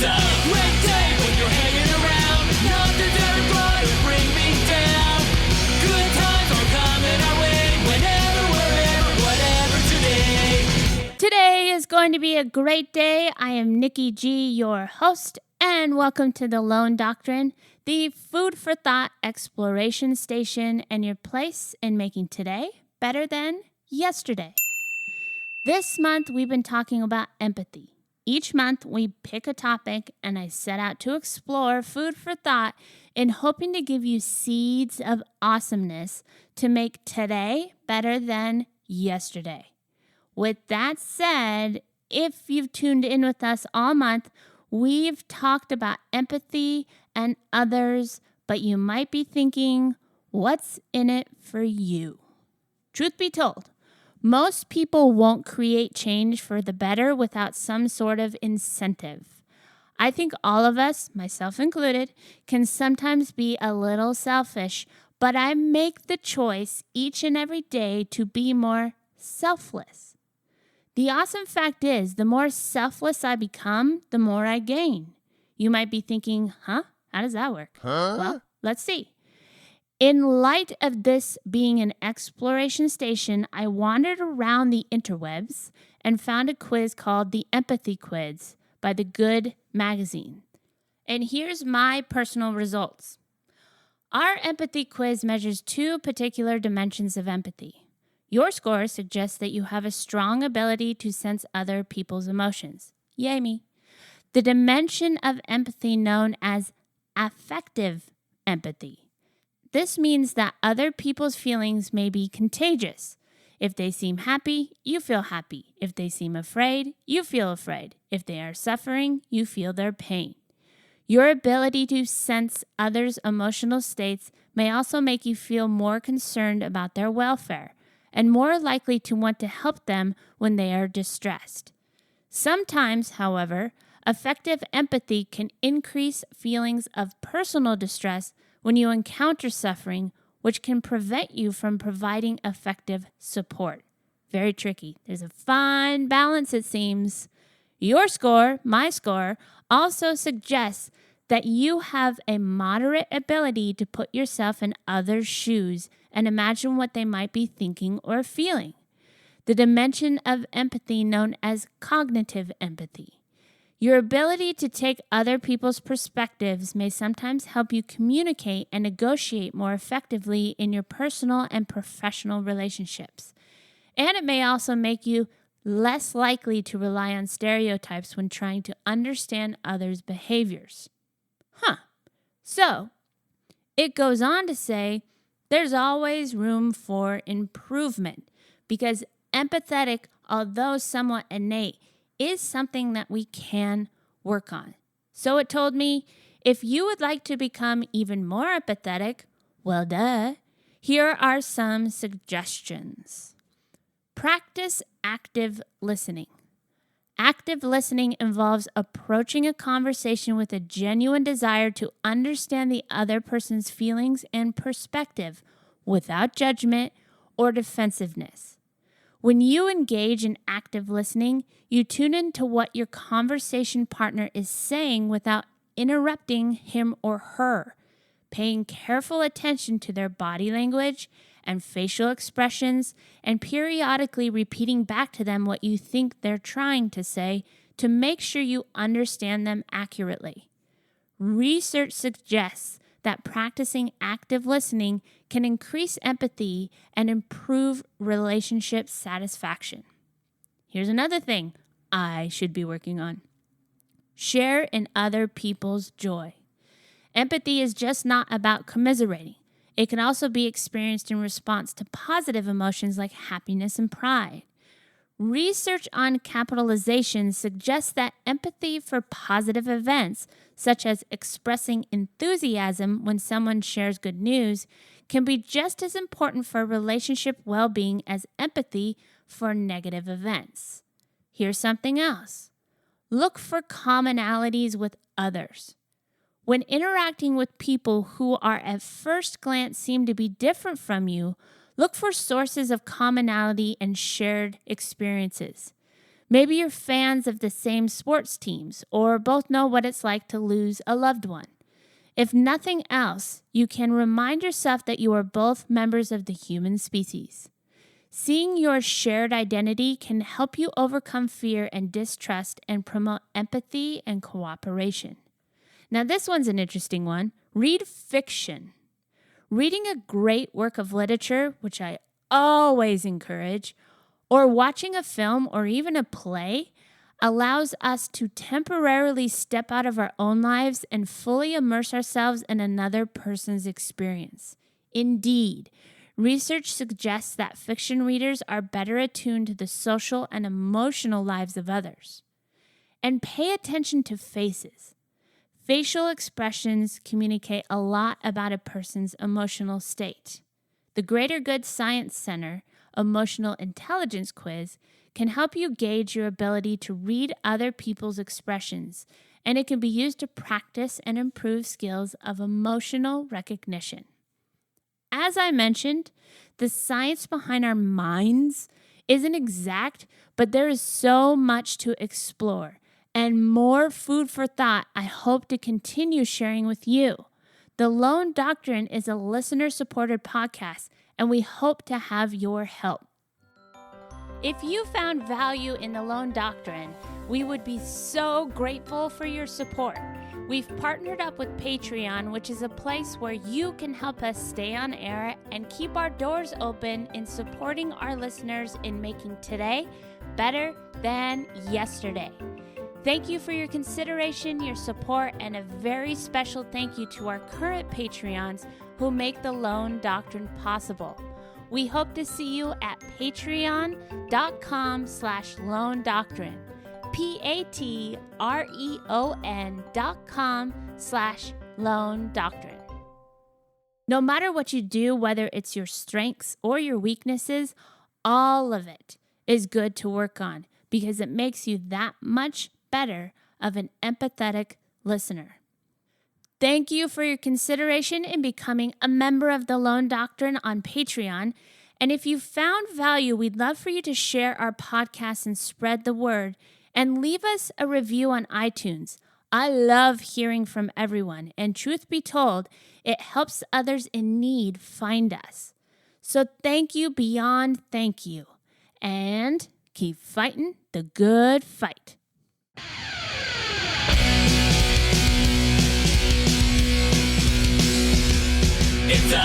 a great day when you're hanging around. Nothing's ever gonna bring me down. Good times are coming our way. Whenever, wherever, whatever today. Today is going to be a great day. I am Nikki G, your host, and welcome to the Lone Doctrine, the food for thought exploration station and your place in making today better than yesterday. This month, we've been talking about empathy. Each month, we pick a topic, and I set out to explore food for thought in hoping to give you seeds of awesomeness to make today better than yesterday. With that said, if you've tuned in with us all month, we've talked about empathy and others, but you might be thinking, what's in it for you? Truth be told, most people won't create change for the better without some sort of incentive. I think all of us, myself included, can sometimes be a little selfish, but I make the choice each and every day to be more selfless. The awesome fact is, the more selfless I become, the more I gain. You might be thinking, how does that work? Well, let's see. In light of this being an exploration station, I wandered around the interwebs and found a quiz called the Empathy Quiz by The Good magazine. And here's my personal results. Our empathy quiz measures two particular dimensions of empathy. Your score suggests that you have a strong ability to sense other people's emotions. Yay me. The dimension of empathy known as affective empathy. This means that other people's feelings may be contagious. If they seem happy, you feel happy. If they seem afraid, you feel afraid. If they are suffering, you feel their pain. Your ability to sense others' emotional states may also make you feel more concerned about their welfare and more likely to want to help them when they are distressed. Sometimes, however, affective empathy can increase feelings of personal distress when you encounter suffering, which can prevent you from providing effective support. Very tricky. There's a fine balance, it seems. Your score, my score, also suggests that you have a moderate ability to put yourself in others' shoes and imagine what they might be thinking or feeling. The dimension of empathy known as cognitive empathy. Your ability to take other people's perspectives may sometimes help you communicate and negotiate more effectively in your personal and professional relationships. And it may also make you less likely to rely on stereotypes when trying to understand others' behaviors. So, it goes on to say, there's always room for improvement because empathetic, although somewhat innate, is something that we can work on. So it told me, if you would like to become even more empathetic, well, here are some suggestions. Practice active listening. Active listening involves approaching a conversation with a genuine desire to understand the other person's feelings and perspective without judgment or defensiveness. When you engage in active listening, you tune into what your conversation partner is saying without interrupting him or her, paying careful attention to their body language and facial expressions, and periodically repeating back to them what you think they're trying to say to make sure you understand them accurately. Research suggests that practicing active listening can increase empathy and improve relationship satisfaction. Here's another thing I should be working on. Share in other people's joy. Empathy is just not about commiserating. It can also be experienced in response to positive emotions like happiness and pride. Research on capitalization suggests that empathy for positive events, such as expressing enthusiasm when someone shares good news, can be just as important for relationship well-being as empathy for negative events. Here's something else. Look for commonalities with others. When interacting with people who are at first glance seem to be different from you, look for sources of commonality and shared experiences. Maybe you're fans of the same sports teams or both know what it's like to lose a loved one. If nothing else, you can remind yourself that you are both members of the human species. Seeing your shared identity can help you overcome fear and distrust and promote empathy and cooperation. Now, this one's an interesting one. Read fiction. Reading a great work of literature, which I always encourage, or watching a film or even a play allows us to temporarily step out of our own lives and fully immerse ourselves in another person's experience. Indeed, research suggests that fiction readers are better attuned to the social and emotional lives of others. And pay attention to faces. Facial expressions communicate a lot about a person's emotional state. The Greater Good Science Center Emotional Intelligence Quiz can help you gauge your ability to read other people's expressions, and it can be used to practice and improve skills of emotional recognition. As I mentioned, the science behind our minds isn't exact, but there is so much to explore and more food for thought I hope to continue sharing with you. The Lone Doctrine is a listener-supported podcast, and we hope to have your help. If you found value in the Lone Doctrine, we would be so grateful for your support. We've partnered up with Patreon, which is a place where you can help us stay on air and keep our doors open in supporting our listeners in making today better than yesterday. Thank you for your consideration, your support, and a very special thank you to our current Patreons who make the Lone Doctrine possible. We hope to see you at patreon.com/Lone Doctrine. patreon.com/Lone Doctrine. No matter what you do, whether it's your strengths or your weaknesses, all of it is good to work on because it makes you that much better of an empathetic listener. Thank you for your consideration in becoming a member of the Lone Doctrine on Patreon. And if you found value, we'd love for you to share our podcast and spread the word and leave us a review on iTunes. I love hearing from everyone, and truth be told, it helps others in need find us. So thank you beyond thank you, and keep fighting the good fight. It's a